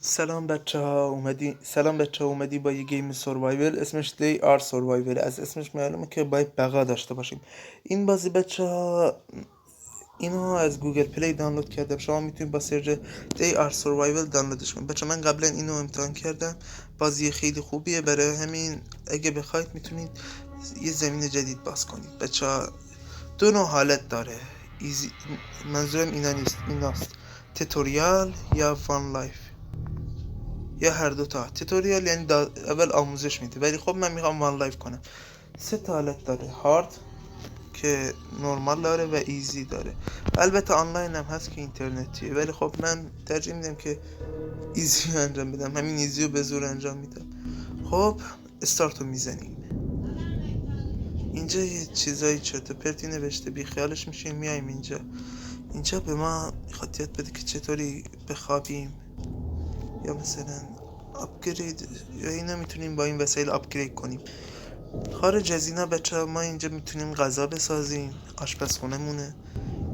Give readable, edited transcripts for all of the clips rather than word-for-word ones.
سلام بچه ها اومدی با یه گیم سروایول اسمش دی آر سروایول. از اسمش معلومه که باید بقا داشته باشیم. این بازی بچه ها اینو از گوگل پلی دانلود کردم. شما میتونید با سرچ دی آر سروایول دانلودش کنید. بچه من قبلا اینو امتحان کردم، بازی خیلی خوبیه، برای همین اگه بخواید میتونید یه زمین جدید باز کنید. بچه ها دو نوع حالت داره، ایزی، منظورم اینا نیست، ایناست توتوریال یا فان لایف، یا هر دو تا. توتوریال یعنی اول آموزش میده، ولی خب من میخوام وان لایف کنم. سه تا حالت داره، هارد که نورمال داره و ایزی داره. البته آنلاین هم هست که اینترنتیه، ولی خب من ترجیح میدم که ایزی رو انجام بدم. همین ایزی رو به زور انجام میدم. خب استارت رو میزنیم. اینجا یه چیزایی چرت و پرتی نوشته، بی خیالش میشیم. میایم اینجا به ما میخواد یاد بده که چطوری بخوابیم، یا مثلا آپگرید، یا اینا میتونیم با این وسایل آپگرید کنیم. خارج از اینا بچه ها ما اینجا میتونیم غذا بسازیم، آشپزخونه مونه.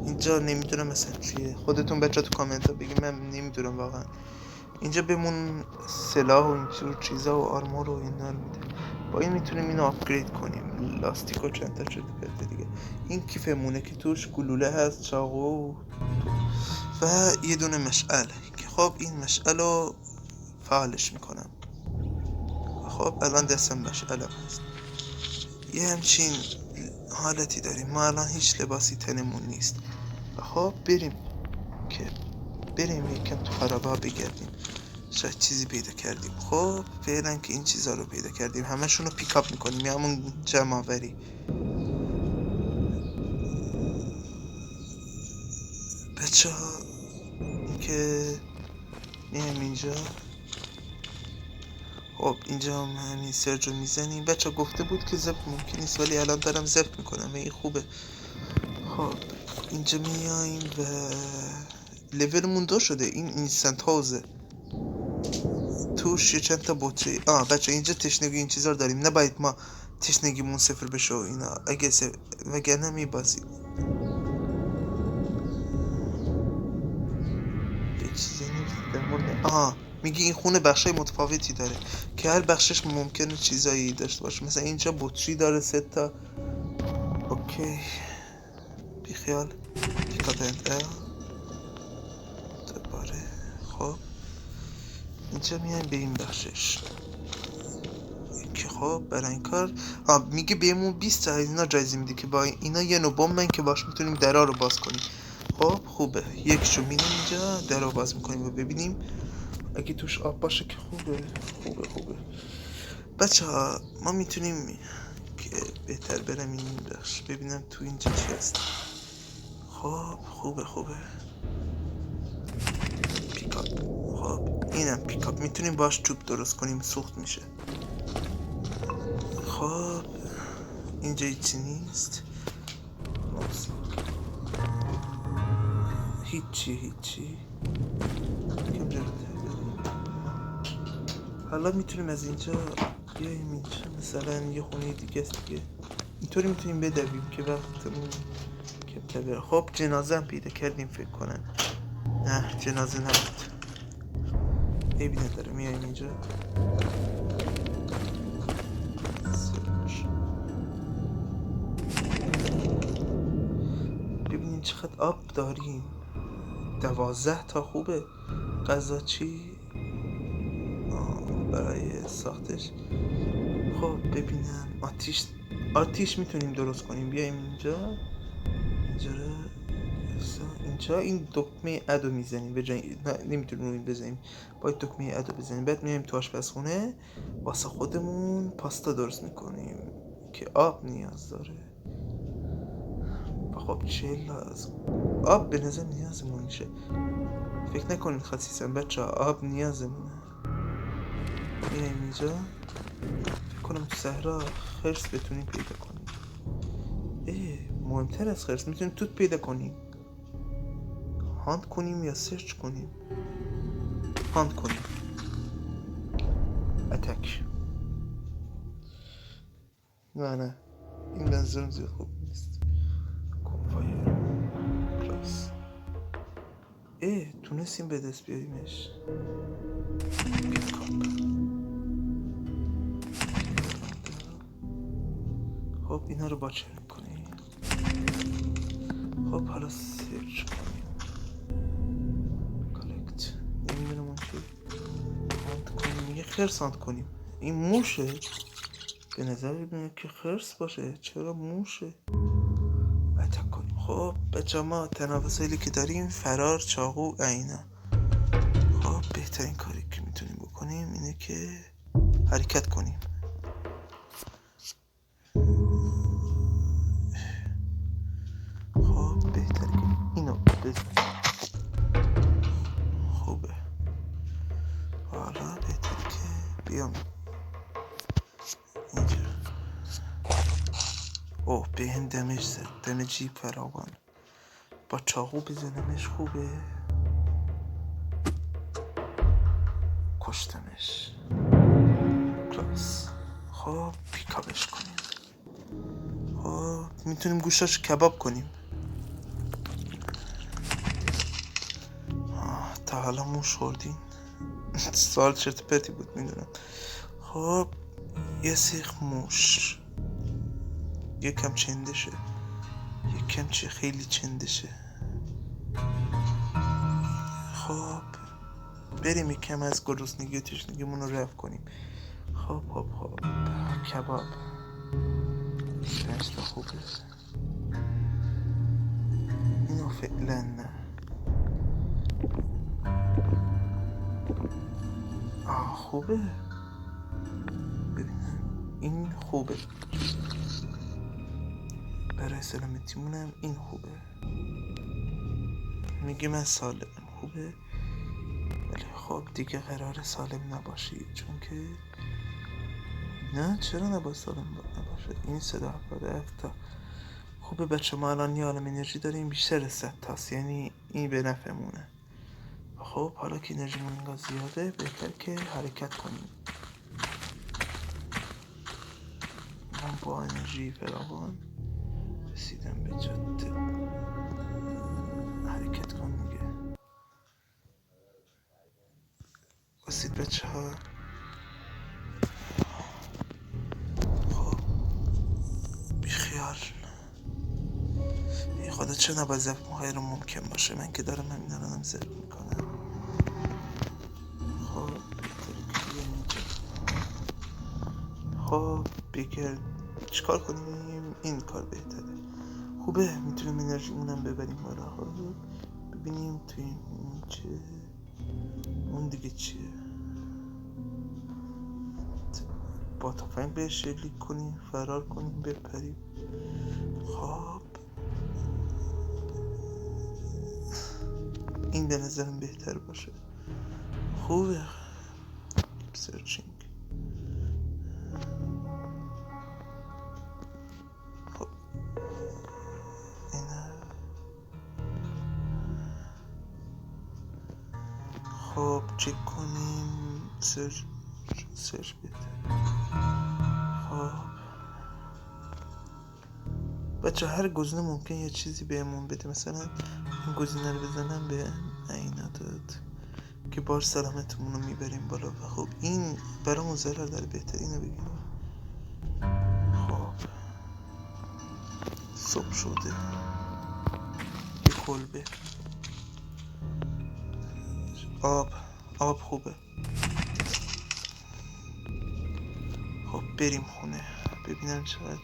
اینجا نمیدونم مثلا چیه، خودتون بچه تو کامنت ها بگیم، من نمیدونم واقعا. اینجا بهمون سلاح و اینجور چیزا و آرمور و اینا رو میده، با این میتونیم اینو آپگرید کنیم. لاستیک و چند تا چرت پرت دیگه. این کیفمونه که توش گلوله هست، چاقو و یه دونه مشعل که خب این مشعل رو فعالش میکنم. خب الان دستم مشعلم هست. یه همچین حالتی داریم. ما الان هیچ لباسی تنمون نیست. خب بریم یکم تو خرابه ها بگردیم، شاید چیزی پیدا کردیم. خب فعلا که این چیزها رو پیدا کردیم همشون رو پیکاپ میکنیم، یا همون جمع آوری. بچه ها که میایم اینجا. خب اینجا هم همین سرج رو میزنیم. بچه گفته بود که ضبط ممکن نیست، ولی الان دارم ضبط میکنم و این خوبه. خب اینجا میایم و لولمون 2 شده. این اینستنت هاوزه، توش یه چند تا بطری. بچه اینجا تشنگی این چیزا رو داریم، نباید ما تشنگیمون 0 بشه و اینا، اگه وگرنه میبازیم. یه چیزی نیست در مورد میگی این خونه بخشای متفاوتی داره که هر بخشش ممکنه چیزایی داشته باشه. مثلا اینجا بطری داره 3 تا. اوکی بیخیال پیکاپنت دوباره. خب اینجا میایم به این بخشش که خب برای این کار میگه بهمون 20 تا اینا جایزه میده که با اینا یه نوع بمبن که باش میتونیم درا رو باز کنیم. خب خوبه، یکشو میدیم اینجا، در رو باز میکنیم و ببینیم اگه توش آب باشه که خوبه. بچه ها ما میتونیم که بهتر برم این بخش ببینم تو اینجا چی هست. خب خوبه پیکاپ. خب اینم پیکاپ، میتونیم باش چوب درست کنیم، سوخت میشه. خب اینجا هیچی نیست، هیچی حالا میتونیم از اینجا بیاییم اینجا، مثلا یه خونه دیگه است دیگه، اینطوری میتونیم بدویم که وقتمون کمتر بره. خب جنازه هم پیدا کردیم فکر کنم. نه جنازه نبود، عیبی نداره. میاییم اینجا ببینیم چقدر آب داریم. 12 تا. خوبه. غذا چی؟ برای ساختش. خب ببینم آتیش میتونیم درست کنیم. بیایم اینجا اینجا این دکمه ادو میزنیم به جای نمیتونیم روی بزنیم، باید دکمه ادو بزنیم. بعد میایم تو آشپزخونه واسه خودمون پاستا درست میکنیم که آب نیاز داره. خب چه لازم آب به نظر نیازمون میشه. فکر نکنید خسیسم بچه ها، آب نیازمونه. میایم اینجا، فکر کنم تو صحرا خرس بتونیم پیدا کنیم. مهمتر از خرس میتونیم توت پیدا کنیم. هاند کنیم یا سرچ کنیم؟ هاند کنیم. اتک. نه این منظورم زیاد خوب نیست. کنفایر کلاس. تونستیم به دست بیاریمش. خب اینا رو با چه میکنیم؟ خب حالا سرچ کنیم کالکت، نمیدونم اون چی ساند کنیم، یه خرس ساند کنیم. این موشه؟ به نظر میاد که خرس باشه، چرا موشه؟ اتک کنیم. خب بچه ما تنها وسایلی که داریم فرار، چاقو، اینا. خب بهترین کاری که میتونیم بکنیم اینه که حرکت کنیم. خب بهتره که اینو بزنیم. خوبه. حالا بهتره که بیام اینجا. اوه به هم دمج زد، دمجی فراوان. با چاقو بزنمش خوبه. کشتمش. کلاس. خب پیکابش کنیم. خب میتونیم گوشاش کباب کنیم. تا حالا موش خوردین؟ سوال چرت پرتی بود میدونم. خب یه سیخ موش، یکم چندشه، یکم چه خیلی چندشه. خب بریم یکم از گرسنگی و تشنگیمون رو رفع کنیم. خب کباب دست خوبه. اینو فعلا نه. خوبه. ببینم این خوبه برای سلامتیمونم، این خوبه. میگه من سالم خوبه، ولی خب دیگه قرار سالم نباشی، چون که نه چرا نباید سالم نباشه. این 177 تا خوبه. بچه ما الان یه عالم انرژی داریم بیشتر 100 تاست، یعنی این به نفعمونه. خب حالا که انرژیمون اینقدر زیاده بهتر که حرکت کنیم. من با انرژی فراوان رسیدم به جاده. حرکت کن دیگه. بسید بچه ها. خب بیخیال. این خدا چه نباید ضبط غیر ممکن باشه، من که دارم همین الانم ضبط میکنم. خب بهتره که بیان اینجا. خب بگرد چیکار کنیم؟ این کار بهتره. خوبه میتونیم انرژیمونم ببریم بالا. خب ببینیم توی این چه، اون دیگه چیه. با تفنگ بهش شلیک کنیم، فرار کنیم، بپریم. خب این به نظرم بهتر باشه. خوبه. سرچینگ. خب اینه. خب چک کنیم. سرچ بهتر. خب بچه هر گزینه ممکن یه چیزی بهمون بده. مثلا این گزینه رو بزنم به اینا داد که بار سلامتمون رو میبریم بالا. و خب این برامون ضرر داره، بهتر اینو بگیریم. خب صبح شده. یه کلبه آب خوبه. خب بریم خونه ببینم چقدر اد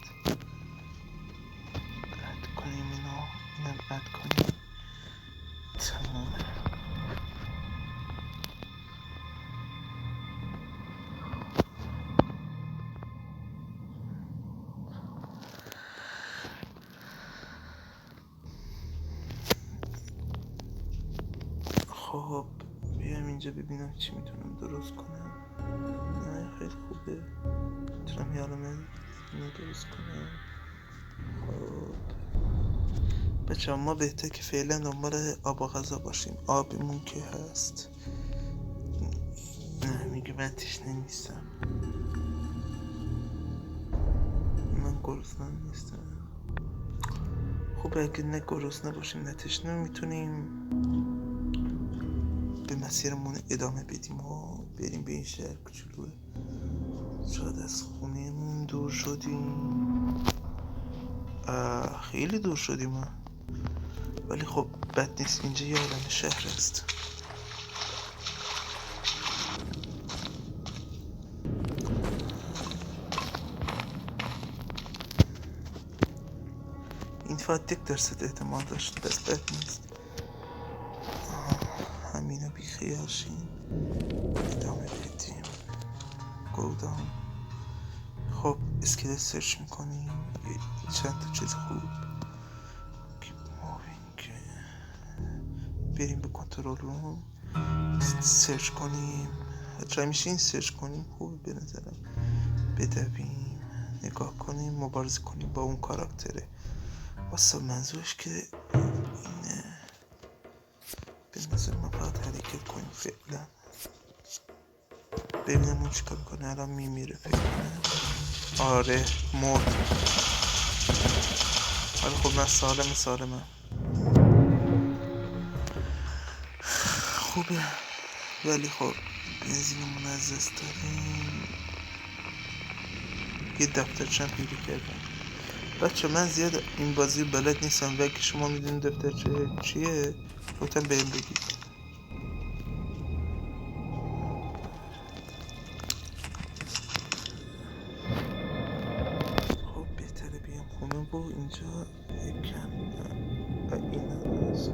کنیم. اینم اد کنیم. تمومه. خب بیام اینجا ببینم چی میتونم درست کنم. نه خیلی خوبه، میتونم یالمه اینو درست کنم. خب بچه ما بهتر که فعلا دنبال آب و غذا باشیم. آبمون که هست. نه میگه من تشنه نیستم. من گرسنه نیستم. خب اگه نه گرسنه باشیم نه تشنه میتونیم به مسیرمون ادامه بدیم و بریم به این شهر کوچولوه. شاید از خونهمون دور شدیم. خیلی دور شدیم ما. ولی خب بد نیست، اینجا یه عالم شهر است. این فقط 1% احتمال داشت، پس بد نیست. همینو بیخیال شیم، ادامه بدیم. گودام. خب اسکلت سرچ میکنیم، چند تا چیز خوب. بریم به کنترل روم سرچ کنیم، چرا میشه این سرچ کنیم؟ خوبه به نظرم. بدویم نگاه کنیم، مبارزه کنیم با اون کاراکتره. واسه منظورش که اینه. به نظر من باید حرکت کنیم فعلا، ببینم اون چیکار کنه. الان میمیره فکر کنم. آره مرد. ولی خب من سالمه. خوبه، ولی خب بنزینمون از دست داریم. یه دفترچه پیدا کردم. بچه من زیاد این بازی بلد نیستم و اگه شما میدونید دفترچه چیه لطفاً بهم بگید. خب بهتره بیام خونه و اینجا یکم این هست.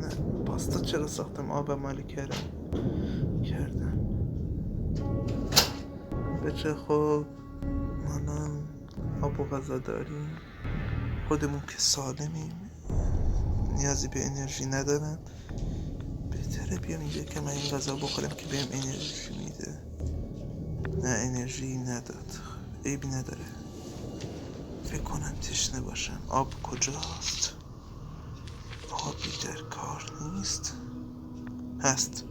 نه پاستا چرا ساختم؟ آب مالی کردم. بچه خب الان آب و غذا داریم، خودمون که سالمیم، نیازی به انرژی ندارم. بهتره بیام اینجا که من این غذا بخورم که بهم انرژی میده. نه انرژی نداد، عیبی نداره. فکر کنم تشنه باشم. آب کجاست؟ آبی در کار نیست. هست.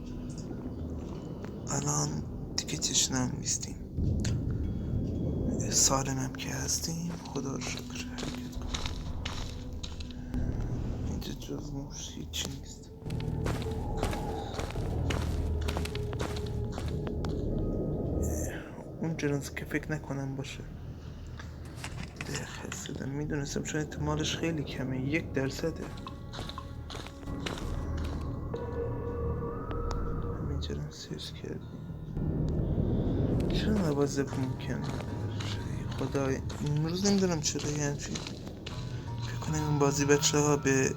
الان دیگه تشنه نیستیم، سالمم که هستیم، خدا رو شکر. حرکت کنم. اینجا جز موش هیچی نیست. اون جنازه که فکر نکنم باشه. خستدم، میدونستم چون احتمالش خیلی کمه، 1%. همین جرم سرچ کردیم. چرا نوازب ممکن خدا این روز نمیدونم چرا یه همچین. فکر کنم این بازی بچه ها به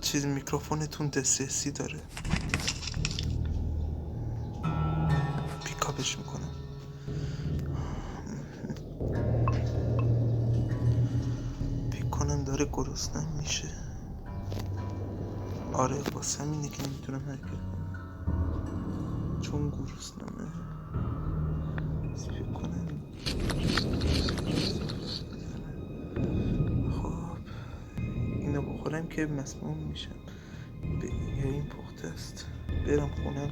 چیز میکروفونتون دسترسی داره. پیکاپش میکنم. فکر کنم داره گرسنم میشه. آره واسه همینه که نمیتونم حرکت کنم، چون گرسنمه. فکر کنم خب اینو بخورم که مسموم میشم. یا این پخته است. برم خونم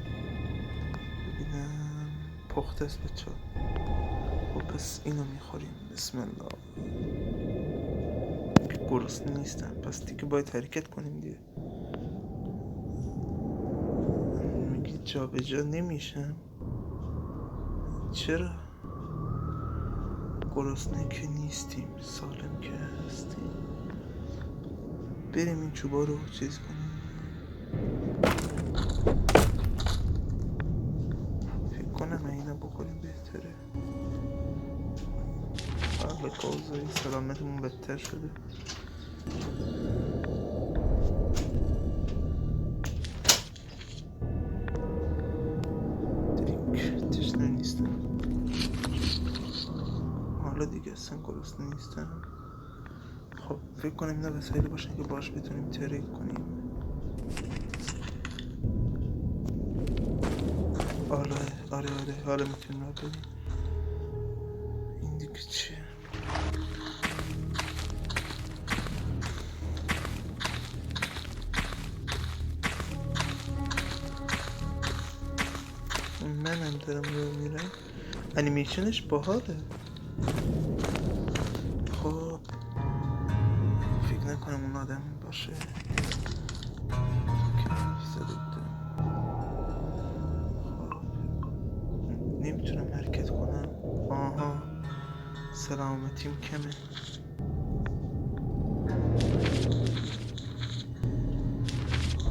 ببینم پخته است بچه. خب پس اینو میخوریم. بسم الله. گرسنه نیستم پس دیگه باید حرکت کنیم دیگه. میگی جا به جا نمیشم. چرا؟ گرسنه که نیستیم، سالم که هستیم. بریم این چوبا رو چیز کنیم. فکر کنم اینا بخوریم بهتره. حالا کوزایی سلامتمون بدتر شده. درینک تشنه نیستم. حالا دیگه اصلا گرسنه نیستم. خب فکر کنم اینا وسایلی باشن که باش بتونیم ترک کنیم. آره حالا میتونیم رو بریم. این دیگه چیه؟ منم دارم رو میرم. انیمیشنش باحاله. خب فکر نکنم اون آدم باشه که زده بوده. خب نمیتونم حرکت کنم. آها سلامتیم کمه.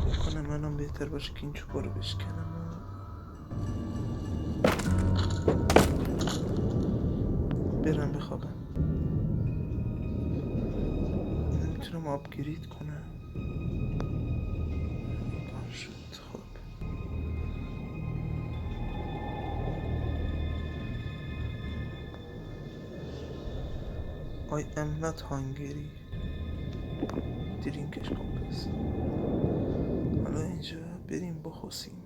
بکنم الان بهتر باشه که این چوبا رو بشکنم و برم بخوابم. نمیتونم آپگرید کنم. بار شد. خب I am not hungry. درینکش کن پس. حالا اینجا بریم بخواسیم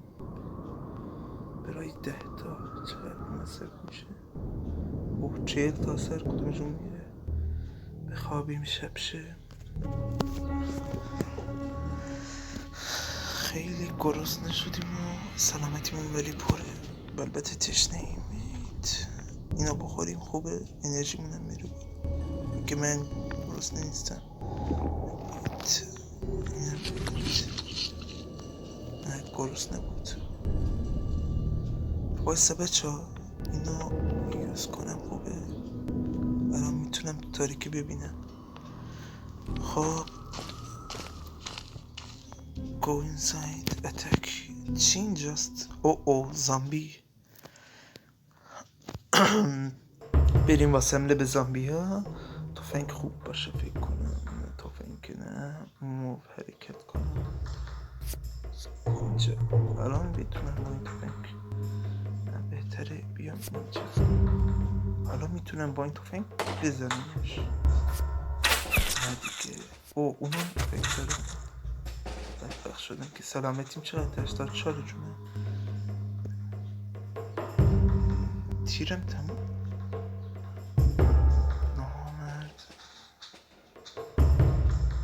برای 10 تا. چقدر مصرف میشه؟ 40 تا سر کدومشون میره؟ بخوابیم شب شه. خیلی گرسنه شدیم و سلامتیمون ولی پره. البته تشنه ایم. اینا بخوریم خوبه، انرژیمون هم میره که من گرسنه نیستم. نه گرسنه بود. وایسا بچه ها اینا یوز کنم خوبه. الان میتونم تو تاریکی ببینم. خب go inside attack چی اینجاست؟ او زامبی. بریم واسه حمله به زامبی ها. تفنگ خوب باشه فکر کنم. تفنگ نه موو حرکت کنم اینجا. الان میتونم با این تفنگ بهتره بیام اینجا. الان میتونم با این تفنگ بزنمش. نه دیگه اونم تفنگ داره. بدبخت شدم که سلامتیم چقدر 84 جونه. تیرم تموم. نامرد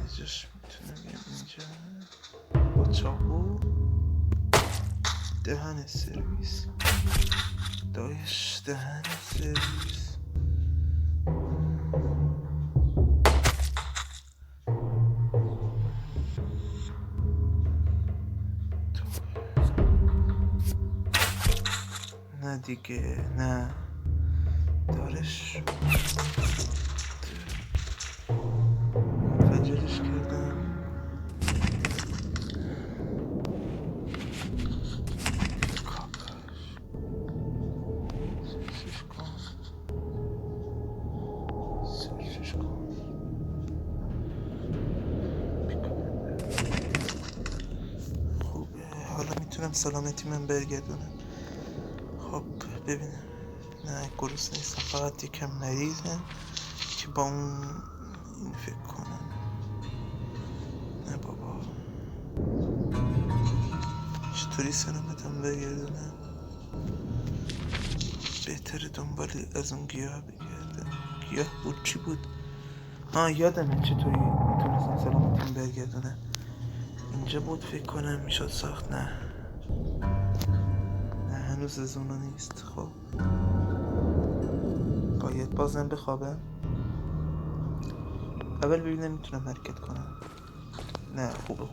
بجاش میتونم بیام اینجا با چاقو دهن سرویس. دایش دهن سرویس. نه دیگه نه دارش فجرش کردم. کاکاش سرشش کن. خوبه حالا میتونم سلامتی من برگردونم. خب ببینم. نه گرسنه نیستم، فقط یکم مریضم که با اون این فکر کنم. نه بابا چطوری سلامتم برگردونم؟ بهتره دنبال از اون گیاه بگردم. گیاه بود چی بود؟ یادمه چطوری میتونستم سلامتیم برگردونم. اینجا بود فکر کنم. میشد ساخت. نه هنوز از اونو نیست. خب باید بازم بخوابم. اول ببینم میتونم حرکت کنم. نه خوبه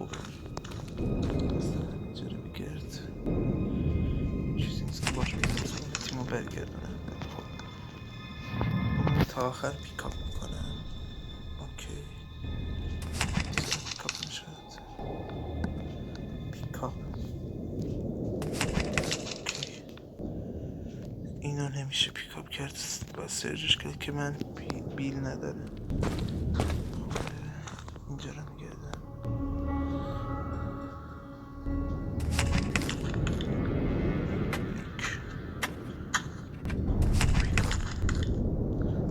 اینجا رو بگرد. چیزی نیست که باش میتونم تیمو برگردونم. خب تا آخر پیکاپ میکنم. اوکی پیکاپ نشد. پیکاپ اوکی. اینو نمیشه پیکاپ کرد. با سرجش کرد که من بیل نداره. اینجا رو میگردم.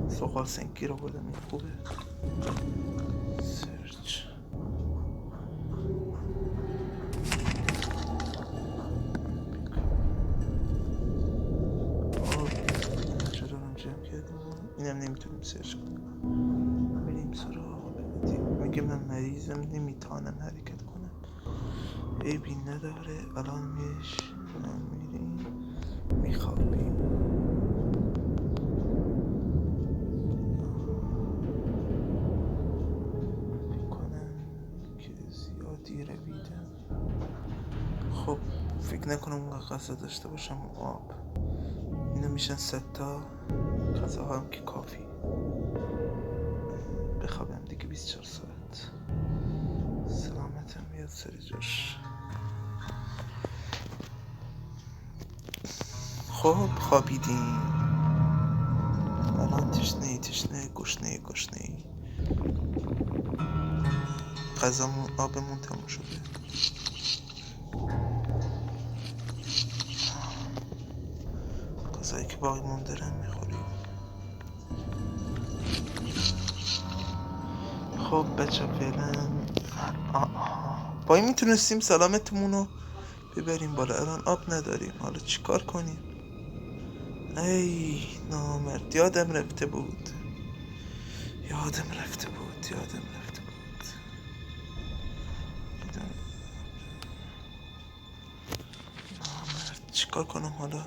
سوقال سنکی رو بودم. این خوبه. سرچ چرا رو جمع کردیم. اینم نمیتونیم سرچ کنیم. بریم سراغ میگه من مریضم نمیتونم حرکت کنم. عیبی نداره. الان میریم میخوابیم. خب فکر نکنم اون قصد داشته باشم. آب اینو میشن 3 تا غذا هم که کافی. بخوابم دیگه 24 ساعت، سلامتم بیاد سر جاش. خب خوابیدیم، الان تشنه گشنه غذامون آبمون تموم شده. غذایی که باقی مونده رو میخوریم. خب بچه فعلا با این میتونستیم سلامتمون رو ببریم بالا. الان آب نداریم، حالا چیکار کنیم؟ ای نامرد، یادم رفته بود نامرد. چیکار کنم حالا؟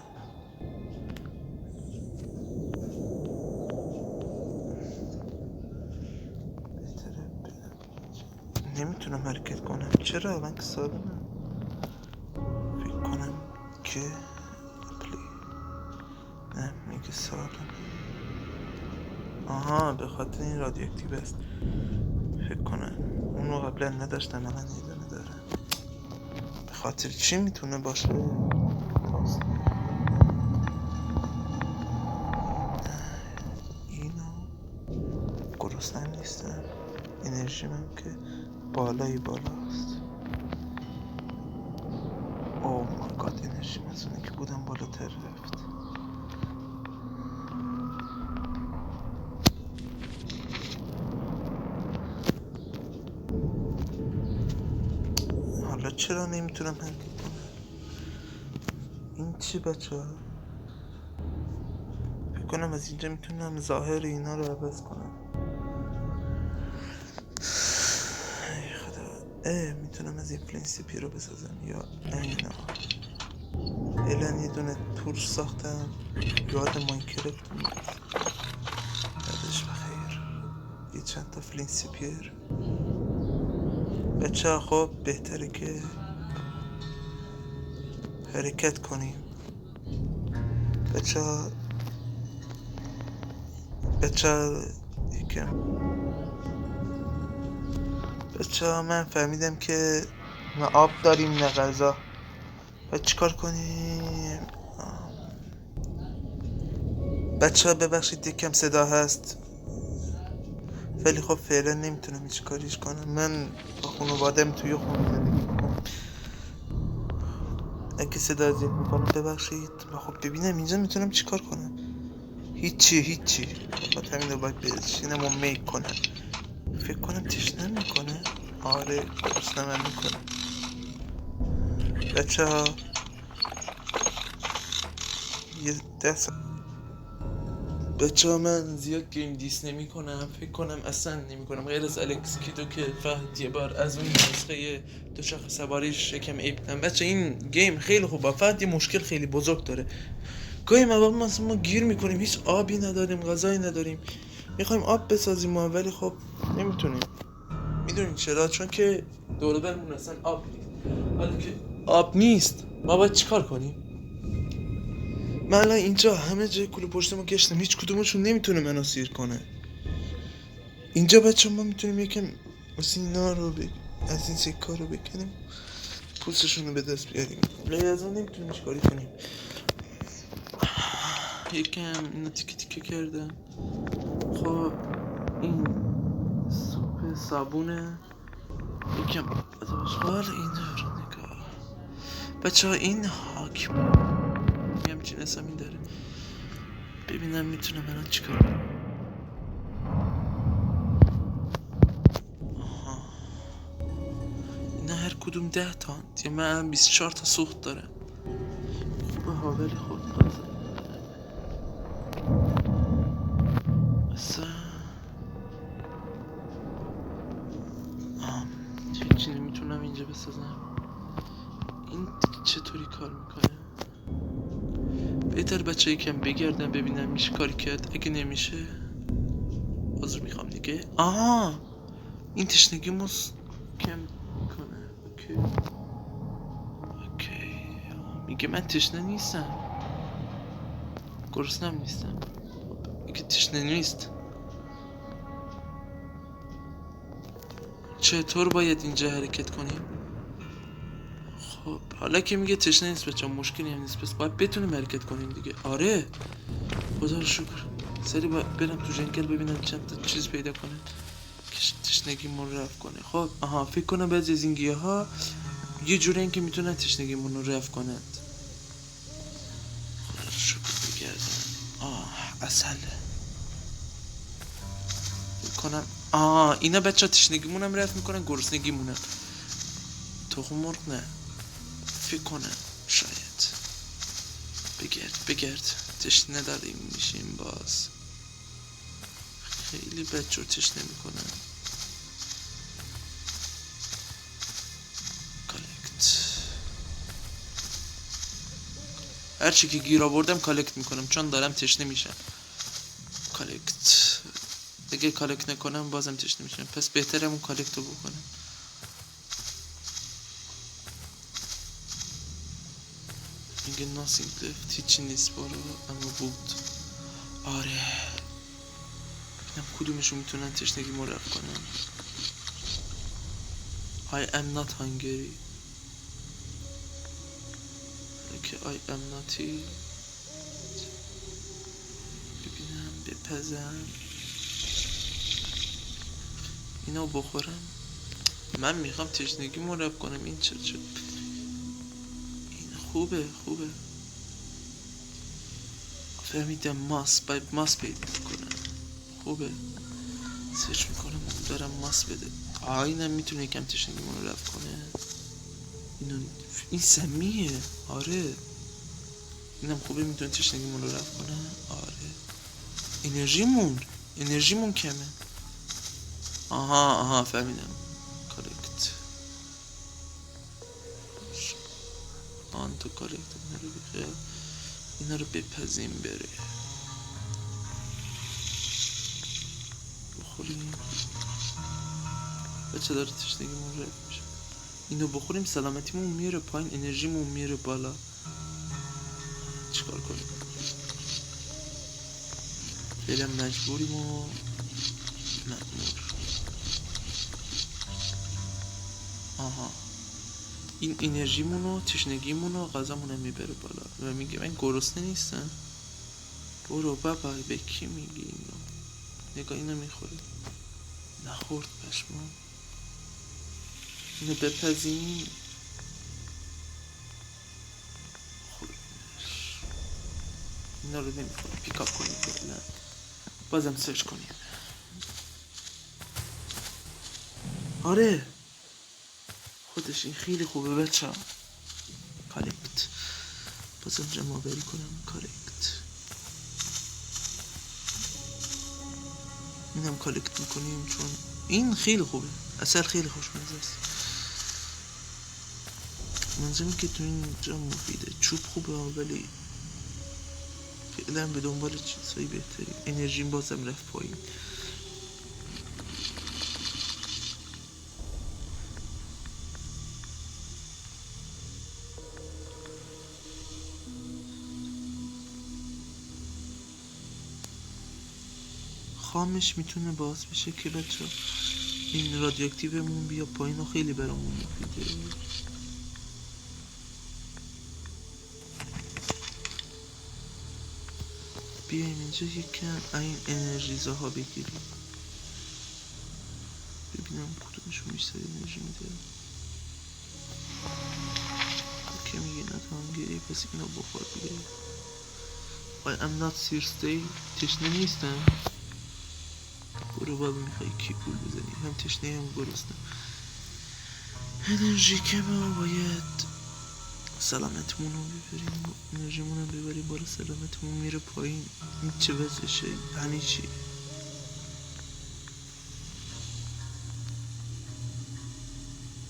نمیتونم حرکت کنم. چرا؟ الان که سالمم. فکر کنم که نه میگه سالم. آها به خاطر این رادیواکتیو است. فکر کنم اونو قبلا نداشتن الان یه دونه داره. به خاطر چی میتونه باشه؟ اینو گرسنه نیستم، انرژیم هم که بالاست. اوه مای گاد، انرژیم از اونه که بودم بالاتر رفت. حالا چرا نمیتونم حرکت کنم؟ این چی بچه ها؟ فکر کنم از اینجا میتونم ظاهر اینا رو عوض کنم. ای خدا، میتونم از این پرینسیپی رو بسازم یا اینا. الان یه دونه تور ساختم، یاد ماینکرافت میاد. یادش بخیر. یه چند تا فلینسیپیر. بچه ها خب بهتره که حرکت کنیم. بچه ها من فهمیدم که نه آب داریم نه غذا. باید چیکار کنیم؟ بچه ها ببخشید یکم صدا هست، ولی خب فعلا نمیتونم هیچ کاریش کنم. من با خانوادم توی خونه زندگی میکنم. اگه صدا اذیت میکنم ببخشید. و خب ببینم اینجا میتونم چیکار کنم. هیچی. با همین رو باید بشینم و میک کنم. فکر کنم تشنه میکنه. آره گرسنه من میکنه. بچه ها یه دست. بچه ها من زیاد گیم دیس نمی کنم. فکر کنم اصلا نمی کنم غیر از الکس کیدو که فقط یه بار از اون نسخه دو شاخ سواریش شکم ایبتم. بچه این گیم خیلی خوبه، فقط یه مشکل خیلی بزرگ داره. گاهی مواقع ما گیر میکنیم، هیچ آبی نداریم، غذایی نداریم، میخوایم آب بسازیم ولی خب نمیتونیم. میدونین چرا؟ چون که دور برمون اصلا آب نیست. حالا که آب نیست ما باید چیکار کنیم؟ من الان اینجا همه جای کوله پشتمو گشتم، هیچ کدومشون نمیتونه منو سیر کنه. اینجا بچه ما میتونیم یکم از اینا رو از این سکا رو بکنیم، پوستشون رو به دست بیاریم. ولی از اون نمیتونیم چیکاری کنیم. یکم اینو تیکه کردم. خب این سوپ صابونه، یکم آدمشوار اینجا رو نگاه. بچه ها این حاکم همچین اسمی داره. ببینم میتونم الان چیکار کنم. اینا هر کدوم 10 تا یا من 24 تا سوخت دارم. خوبه ها، ولی خب اصلا هیچی نمیتونم اینجا بسازم. این چطوری کار میکنه؟ بهتر بچه یکم بگردم ببینم میشه کاری کرد. اگه نمیشه عذر میخوام دیگه. این تشنگی موز کم کنه. اوکی. میگه من تشنه نیستم. گرسنم نیستم. اگه تشنه نیست چطور باید اینجا حرکت کنیم؟ خب حالا که میگه تشنه نیست بچه مشکلی هم نیست، پس باید بتونیم حرکت کنیم دیگه. آره خدا رو شکر. سری برم تو جنگل ببینم چند تا چیز پیدا کنم که تشنگیمون رفع کنه. خب آها فکر کنم بعضی از این گیاها یه جوری این که میتونن تشنگیمون رو رفع کنند. خدا رو شکر. بگردم اصل کنم. اینا بچه تشنگیمون هم رفع میکنن، گرسنگیمون هم. تخم مرغ نه فکر کنم شاید. بگرد تشنه داریم میشیم باز. خیلی بچه تشنه میکنن. کالکت هرچی که گیر آوردم کالکت میکنم چون دارم تشنه میشم. کالکت اگه کالکت نکنم بازم تشنه میشم، پس بهتره اون کالکت رو بکنم. میگه ناسینگ لفت هیچی نیست برو، اما بود. آره ببینم کدومشون میتونن تشنگی ما رفع کنن. I am not hungry. Okay, I am not here. ببینم بپزم اینو بخورم. من میخوام تشنگی ما رفع کنم. این چه این خوبه فهمیدم. ماس پیدا میکنم. خوبه سرچ میکنم دارم ماس بده. اینم میتونه یکم تشنگیمون رو رفع کنه. این سمیه. آره اینم خوبه میتونه تشنگیمون رو رفع کنه. آره انرژیمون کمه. آها فهمیدم. کارکت تو کارکت اینا رو بپزیم بره بخوریم. بچه داره تشنگیمون رفع میشه. اینو بخوریم سلامتیمون میره پایین، انرژیمون میره بالا. چیکار کنیم؟ فعلا مجبوریم و مأمور. این انرژیمون و تشنگیمون و غذامون هم میبره بالا و میگه من گرسنه نیستم. برو بابا به کی میگی اینو؟ نگاه اینو میخوری. نخورد پشمان. اینو بپزیم. اینا رو نمیخوریم. پیکاپ کنیم فعلا. بازم سرچ کنیم. آره خودش این خیلی خوبه بچه ها. کالکت بازم جمع بری کنم. کالکت اینم کالکت میکنیم چون این خیلی خوبه. اصل خیلی خوشمزه است. منظورم که تو این جا مفیده. چوب خوبه ولی فعلا به دنبال چیزایی بهتری. انرژیم بازم رفت پایین. خامش میتونه باعث بشه که بچه این رادیواکتیومون بیا پایین و خیلی برامون مفیده. بیایم اینجا یکم این انرژیزاها بگیریم. ببینم کدومشون بیشتر انرژی میده. که میگه نتانگیری پس اینو بخور دیگه. I am not thirsty. تشنه نیستم. برو بابا میخوای کی گول بزنی. هم تشنه هم گرسنه. انرژی کمه باید سلامتمون رو ببریم. انرژیمون رو ببریم بالا سلامتمون میره پایین. این چه وضعشه؟ یعنی چی؟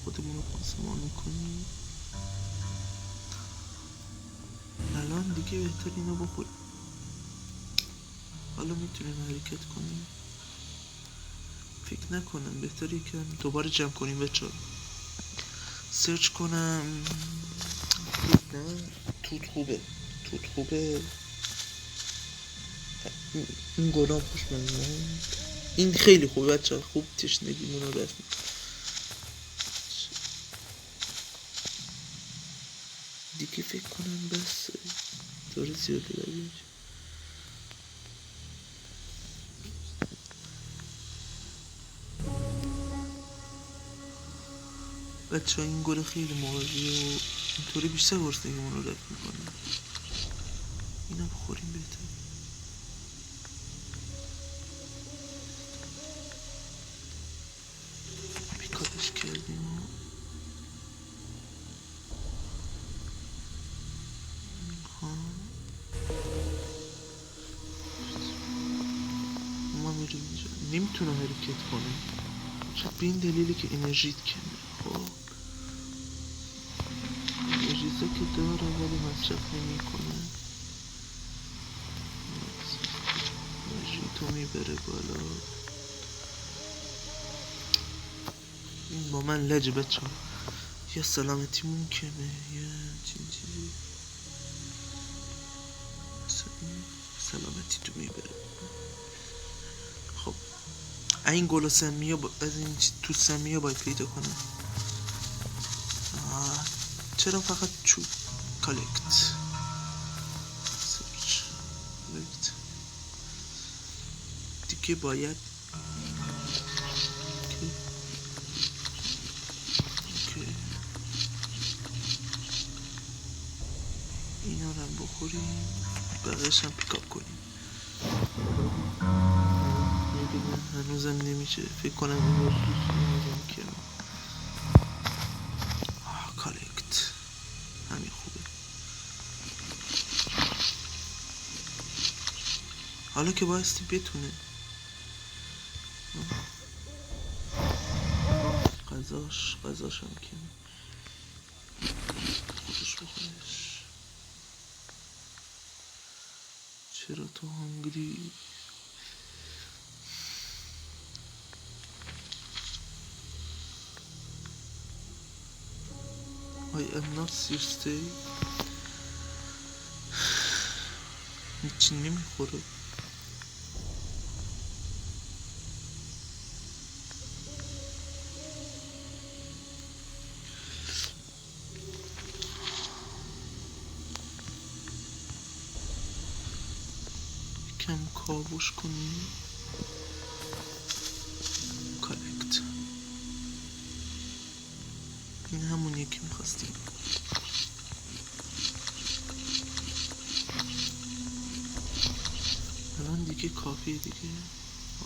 خودمون رو پانسمان میکنیم. الان دیگه بهتر اینو بخوریم. حالا میتونیم حرکت کنیم. فکر نکنم بهتری که دوباره جمع کنیم بچه ها. سرچ کنم. توت خوبه. این گلاب خوش میاد. این خیلی خوبه بچه، خوب تشنگیمون رو رفت. دیگه فکر کنم بس طور زیادی بگیش. بچه این گل خیلی مغازی و اینطوری بیشتر گرسنگیمون رو رفت میکنه. اینا بخوریم بهتر. پیکاتش کردیم. ما میریم اینجا نمیتونه حرکت کنه چه به این دلیلی که انرژیت کمه. خب انرژیزا که داره ولی مصرف نمی کنه. انرژی تو میبره بالا. این با من لجه بچه ها. یا سلامتیمون کمه یا چیزی. سلامتی تو میبره. خب این گل سمیه از این تو سمیه باید پیدا کنم. چرا فقط چوب کالکت سرچ کالکت دیگه باید اینا رو هم بخوریم بقیش هم پیکاپ کنیم. هنوزم نمیشه فکر کنم این رو نمیدونم که کالکت همین خوبه. حالا که بایستی بتونه غذاش هم که خودش بخورش. چرا تو هنگری؟ I am not thirsty. هیچی نمیخوره. کم کاوش کنیم. کالکت این همونیه که میخواستیم. الان دیگه کافیه دیگه.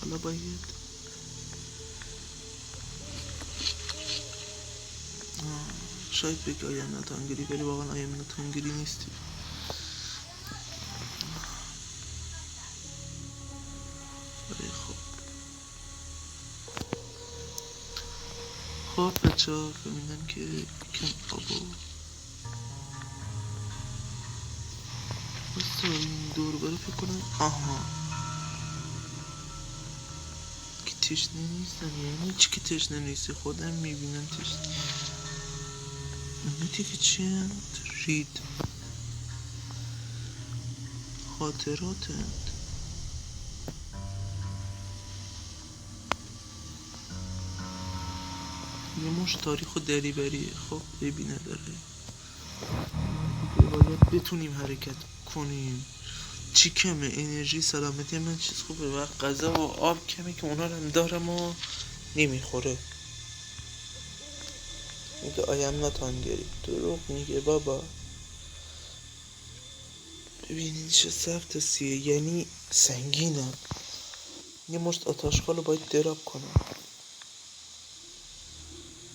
حالا باید شاید بگه آیم نتانگری ولی واقعا آیم نتانگری نیستی. خب بچه ها فهمیدن که کم آبو بسته این دور بره فکر کنم. آها که تشنه نیستن یعنی چی که تشنه نیستی خودم میبینم تشنه. اینتی که چی هند؟ رید خاطرات هند. یه مش تاریخ و دریبریه. خب ببینه داره باید بتونیم حرکت کنیم. چی کمه؟ انرژی سلامتی من چیز خوبه وقت غذا و آب کمه که اونا رو هم دارم و نمیخوره. میگه آیم نتانگری دروغ میگه بابا. ببینید چه سفت سیه یعنی سنگینم. یه مشت آتاشخال رو باید دراب کنم.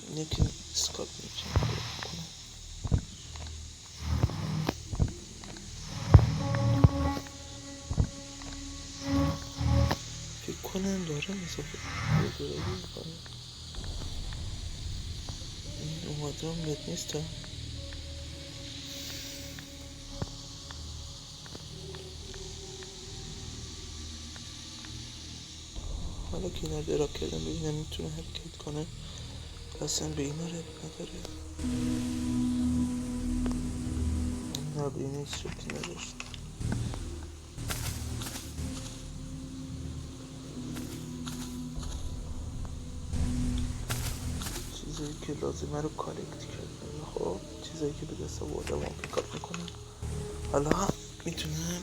اینه که اسکاپ میتونم دراب کنم. فکر کنم دارم اضافه درابی میکنم. این اومدم بد نیستم. حالا که اینا دراب کردم ببینم میتونه حرکت کنه. اصلا به اینا رب نداره. نه به اینا هیچ ربطی نداشت. چیزایی که لازمه رو کالکت کردم. خب چیزایی که به دست آوردم و پیکاپ میکنم. حالا میتونم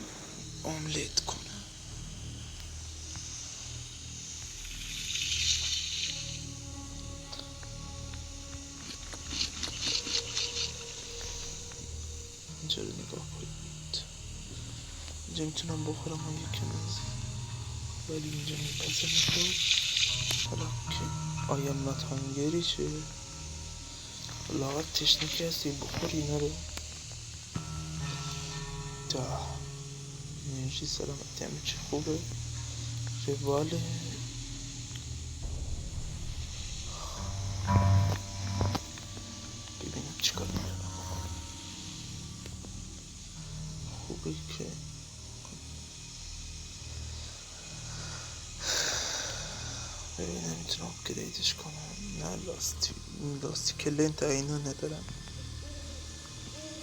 املت کنم. اینجا رو نگاه کنید. اینجا میتونم بخورم و یکم از، ولی اینجا میپسه میخور. حالا که آیم نات هانگری چه لاغت تشنکی هستی بخور اینا رو. تا انرژی سلامتی همه چی خوبه. رواله ببینیم چیکار میتونم بکنم. خوبه که ببینم میتونم اپگریدش کنم. نه لاستیک لنت اینا ندارم.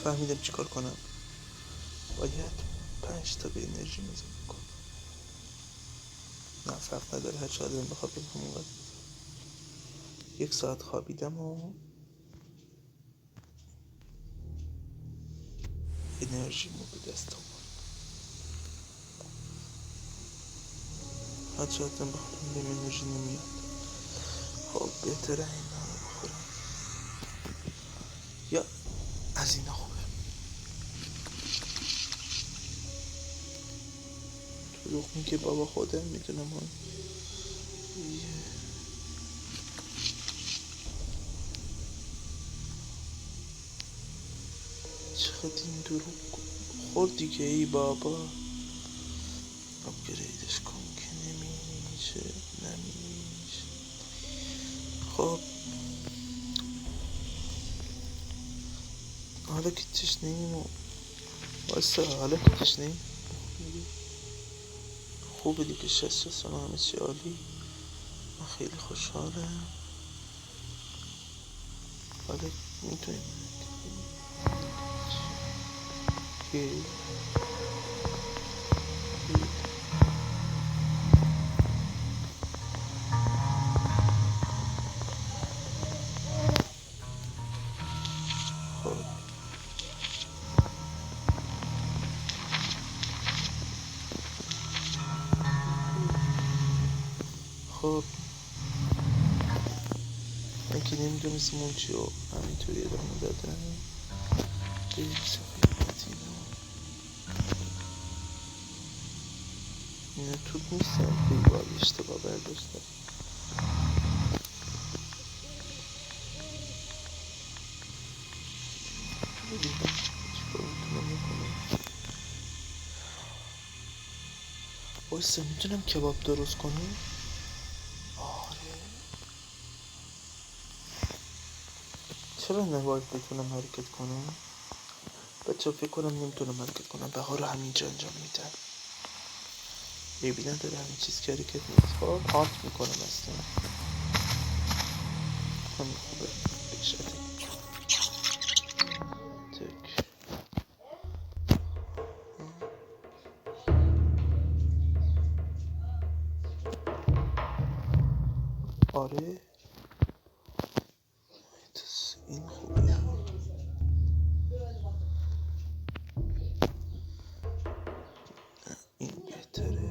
فهمیدم چیکار کنم. باید 5 تا به انرژی مزاحم کنم. نه فرق نداره، هر چقدر بخواب همونقدر. 1 ساعت خوابیدم و انرژیمو به دست آوردم. هر چقدر بخوابم بهم انرژی نمیاد. خب بهتره اینا رو بخورم یا از اینا خوبه. دروغ میگه بابا، خودم میدونم. چقدر این دروغ خورد دیگه ای بابا. اپگریدش کن که نمیشه. خب حالا که تشنه‌ایم و حالا که تشنه‌ایم خوبه دیگه. 60 همه چی عالی. من خیلی خوشحالم. حالا میتونیم که خب من که نمیدونستم اون چی و همینطوری ادامه دادم. بریم صفحه پلاتینو. اینا توپ نیستن، بیبال اشتباه برداشتم. ببینم چیکار میتونم بکنم. وایسا میتونم کباب درست کنم؟ آره. چرا نباید بتونم حرکت کنم؟ بچه فکر کنم نمیتونم حرکت کنم. بهار همینجا انجام میدم. میبینم داره همین چیز که حرکت نیست. خب هارت میکنم اصلا. همین خوبه بکشته تک. آره این خوبه. این بهتره.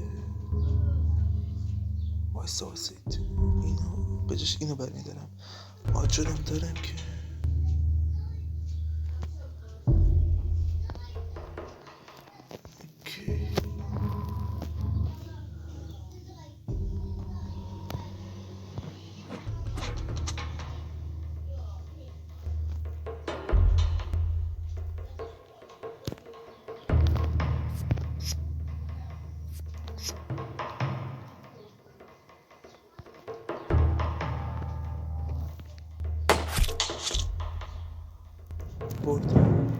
وایسا اینو بجاش اینو برمیدارم. آجرم دارم که بردم.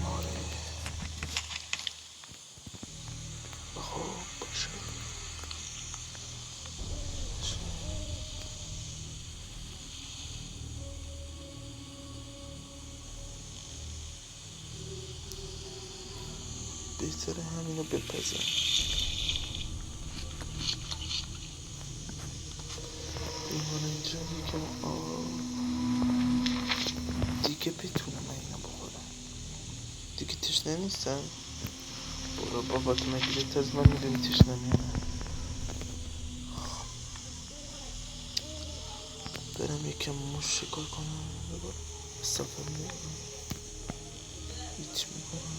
آره خب باشه. بهتره همینو بپزم. این اینجا یکم دیگه بتونم اینو بخورم. دیگه تشنه نیستم. برو بابا، تو مگه بهتر از من میدونی تشنم یا نه؟ برم یکم موش شکار کنم. صفم میکنم هیچ میکنم.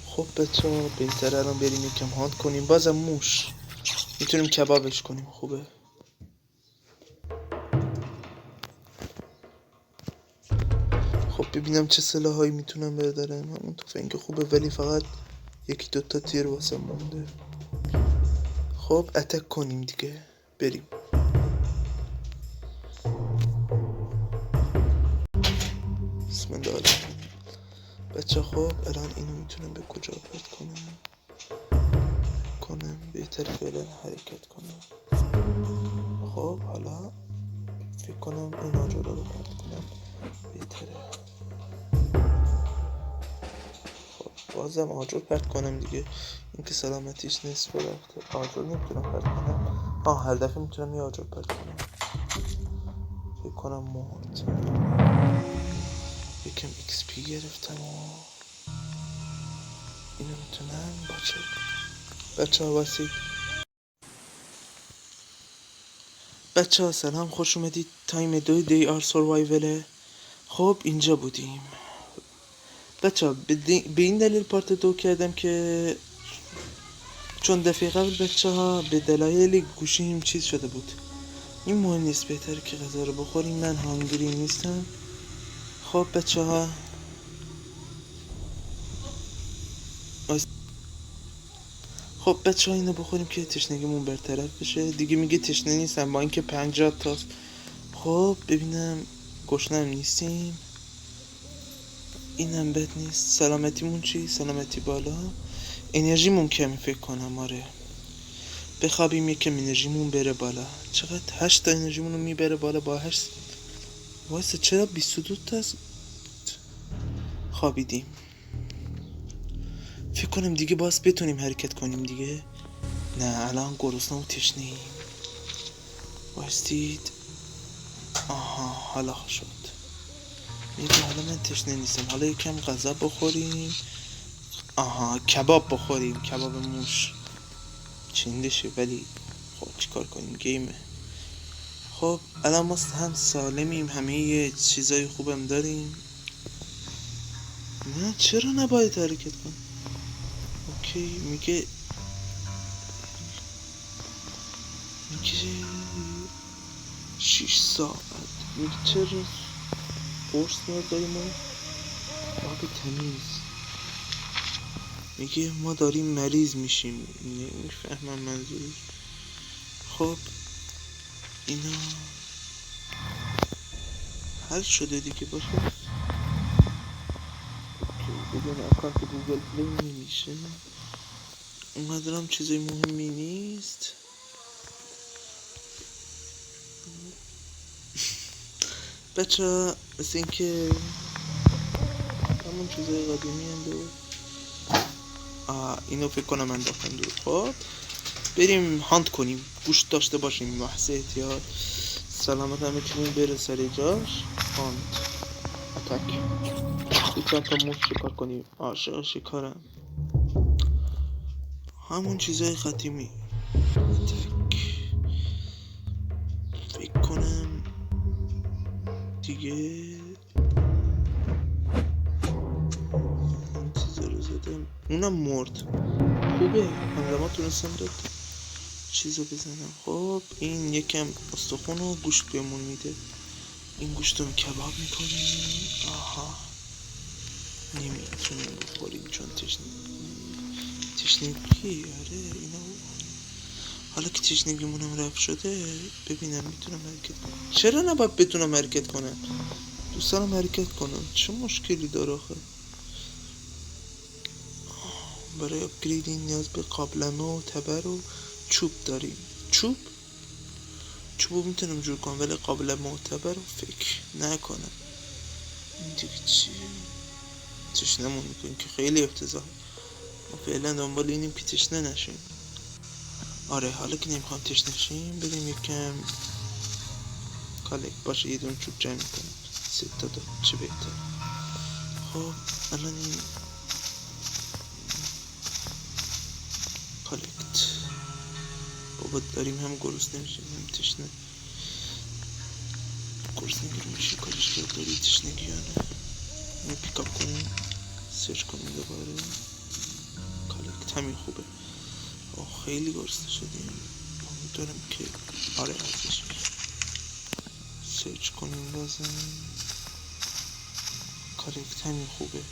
خب بچه ها بهتر الان بریم یکم هاند کنیم. بازم موش میتونیم کبابش کنیم. خوبه. خب ببینم چه سلاحایی میتونم بردارم. همون تفنگ خوبه ولی فقط یکی دوتا تیر واسه مونده. خب اتک کنیم دیگه. بریم. بسم الله. بچه خب الان اینو میتونم به کجا پرت کنم بهتر فعلا حرکت کنم. خب حالا فکر کنم این آجر رو پرت کنم بهتره. خب بازم آجر پرت کنم دیگه. این که سلامتیش نیست برخت. آجر نمیتونم پرت کنم. هر دفعه میتونم یه آجر پرت کنم. فکر کنم مرد. یکم XP گرفتم و اینو میتونم باشه. بچه ها واسید. بچه ها سلام، خوش اومدید. تایم 2 دی آر سروایوله. خب اینجا بودیم بچه ها. به این دلیل پارت 2 کردم که چون دفعه قبل بچه ها به دلایل گوشیم چیز شده بود. این مهم نیست، بهتره که غذا رو بخوریم. من هانگری نیستم. خب بچه ها اینو بخوریم که تشنگیمون برطرف بشه. دیگه میگه تشنه نیستم با اینکه 50 تاست. خب ببینم گشنم نیستیم. اینم بد نیست. سلامتیمون چی؟ سلامتی بالا. انرژیمون کمی فکر کنم. آره بخوابیم یکم انرژیمون بره بالا. چقدر 8 تا انرژیمون رو میبره بالا با 8. وایسا چرا 22 تا خوابیدیم؟ فکر کنم دیگه باز بتونیم حرکت کنیم دیگه. نه الان گرسنه و تشنه‌ایم. وایستید. آها حالا شد. میگه حالا من تشنه نیستم. حالا یکم غذا بخوریم. آها کباب بخوریم. کباب موش چندشه ولی خب چیکار کنیم، گیمه. خب الان ما هم سالمیم، همه یه چیزای خوبم داریم. نه چرا نباید حرکت کنم؟ اوکی میگه 6 ساعت. میگه چرا قرص نداریم ما؟ آب تمیز. میگه ما داریم مریض میشیم. نمیفهمم منظورش. خب اینا حل شده دیگه. باشه بدون اکانت گوگل پلی نمیشه. اونقدرم چیزای مهمی نیست. بچه مثل این که همون چیزای قدیمی هم بود. اینو فکر کنم انداختم دور. خب بریم هاند کنیم. گوشت داشته باشیم محض احتیاط. سلامت همه چیزون بره سر جاش. هاند اتک. چند تا موش شکار کنیم. عاشق شکارم. همون چیزای قدیمی. فکر کنم دیگه این چیزا رو زدم. اونم مرد. خوبه همزمان تونستم داد چیزو بزنم. خب این یکم استخون و گوشت بهمون میده. این گوشت رو کباب میکنیم. آها نمیتونیم بخوریم چون تشنگی. آره اینا. حالا که تشنگیمونم رفت شده ببینم میتونم حرکت کنم. چرا نباید بتونم حرکت کنم؟ دوست دارم حرکت کنم. چه مشکلی داره آخه؟ برای اپگریدینگ نیاز به قابلمه و تبر و چوب داریم. چوبو میتونم جور کنم ولی قابلمه و تبر رو فکر نکنم. این دیگه چیه؟ تشنمون میکنیم که خیلی افتضاح. ما فعلا دنبال اینیم که تشنه نشیم. آره حالا که نمیخوام تشنه شیم بریم یکم کالک باشه یه دون چوب جمع میکنم. 3 تا داد چه بهتر. خب الان این کالکت بابا داریم هم گرسنه میشیم هم تشنه. گرسنگی رو میشه کارش کرد. داری تشنگیانه اینو پیکاپ کنیم سرچ کنیم دوباره. کالکت همین خوبه. خیلی گرسنه شدیم. دارم که آره ازش سرچ کنیم لازم. کالکت همین خوبه.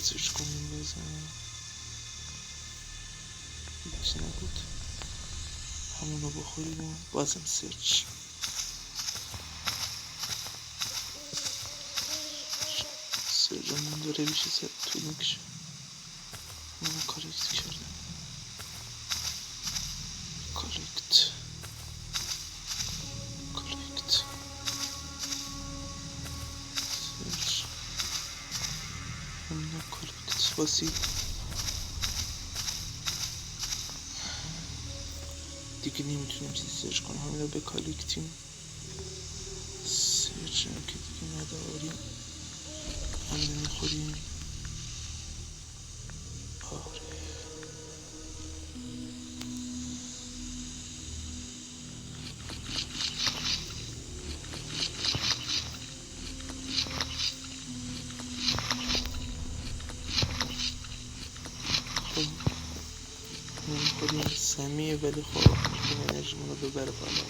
سرچ کنیم لازم. هیچی نبود همونو بخوریم و بازم سرچ. سرچمون داره بیشه طول میکشه. منو کالکت کردم. کالکت سرچ همینو کالکت باسی دیگه نمیتونیم چیزی سرچ کنیم. همینو به کالکتیم. سرچ هم که دیگه نداریم. همینو میخوریم. آره خب نمیخوریم سمیه ولی خب این انرژیمون رو ببره بالا.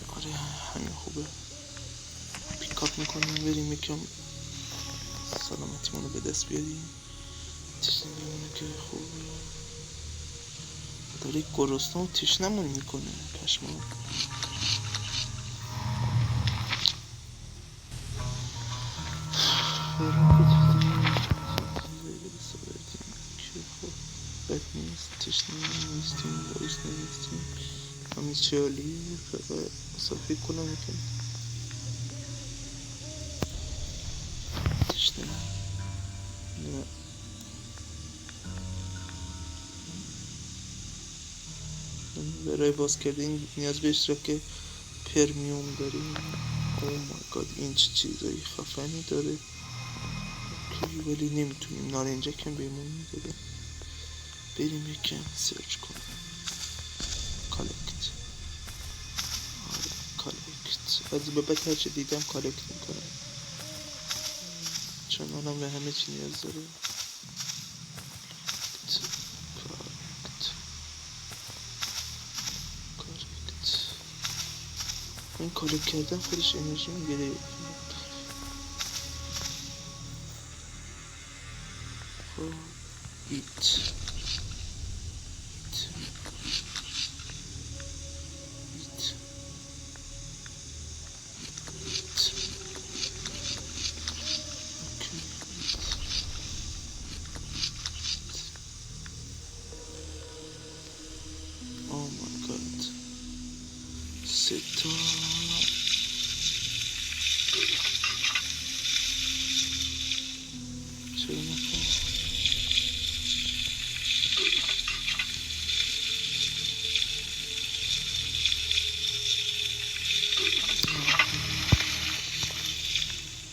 آره همین خوبه. پیکاپ میکنیم بریم یکم سلامتیمون رو به دست بیاریم. تشنگیمونه که خوبه. داره گرسنه و تشنمون میکنه پشمام. که خب بد نیست. تشنه نیستیم گرسنه نیستیم. همین چالی فقط صافی کنم میکنم. تشنه نه برای باز کردن نیاز به اشتراک پرمیوم داریم. او مای گاد این چه چیزایی خفنی داره ولی نمیتونیم نارنجکم بهمون میداده. بریم یکم سرچ کنیم. کالکت. آره کالکت از به بعد هرچه دیدم کالکت میکنم چون آنم به همه چی نیاز داره. کالکت این کالکت کردن خودش انرژی میگیره. خب ایت ستا چرا نکنم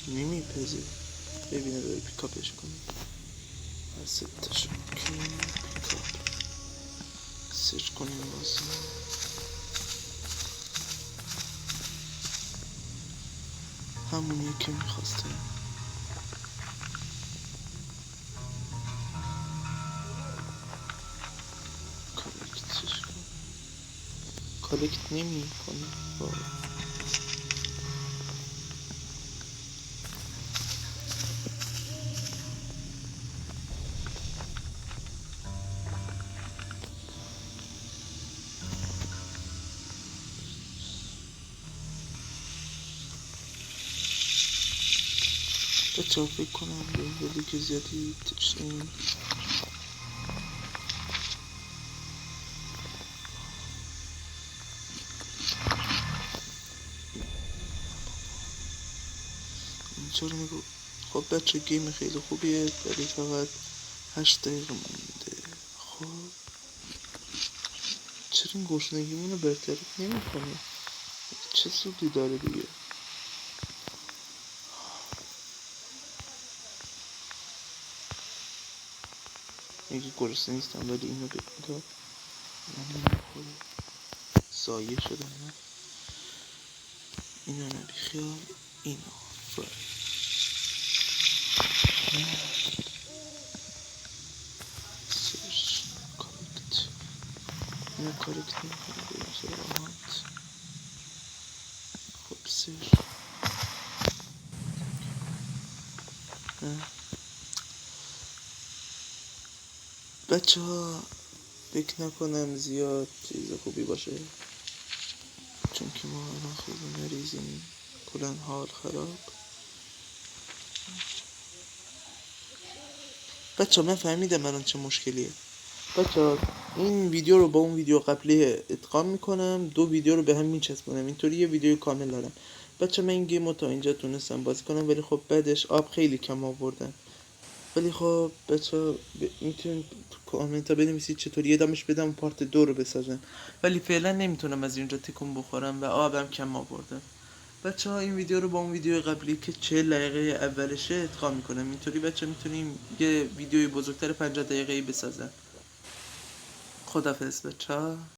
نمیپذه. ببینه داره پیکاپش کنیم. از ستاشو پیکاپ سرچ کنیم بازی. همونیه که میخواستم. کالکتش کن. کالکت نمی کنه بچه ها فکر کنم ولی که زیادی تشنیم. اینجا رو میگو. خب بچه گیم خیلی خوبیه ولی فقط 8 دقیقه مونده. خب چرا این گشنگیمون رو برطرف نمی کنه؟ چه سودی داره دیگه؟ میگه گرسنه نیستم ولی اینو داد من نمیخوره. سایه شدم من. اینو نبی خیال. اینو فرد سرچ کارکت. اینو کارکت نمیکنه بریم سراغات. خب سرچ بچه ها فکر نکنم زیاد چیز خوبی باشه چون که ما الان خیلی مریضیم کلن حال خراب. بچه ها من فهمیدم الان چه مشکلیه. بچه ها این ویدیو رو با اون ویدیو قبلی ادغام میکنم 2 ویدیو رو به هم میچسبونم اینطوری یه ویدیو کامل دارم. بچه من این گیم رو تا اینجا تونستم بازی کنم ولی خب بعدش آب خیلی کم آوردن. ولی خب بچه میتونید تو کامنت ها بنویسید چطوری ادامش بدم پارت 2 رو بسازم ولی فعلا نمیتونم از اینجا تکون بخورم و آبم کم آوردم. بچه ها این ویدیو رو با اون ویدیو قبلی که 40 دقیقه اولشه ادغام میکنم اینطوری بچه میتونیم یه ویدیوی بزرگتر 50 دقیقه‌ای بسازم. خدافظ بچه ها.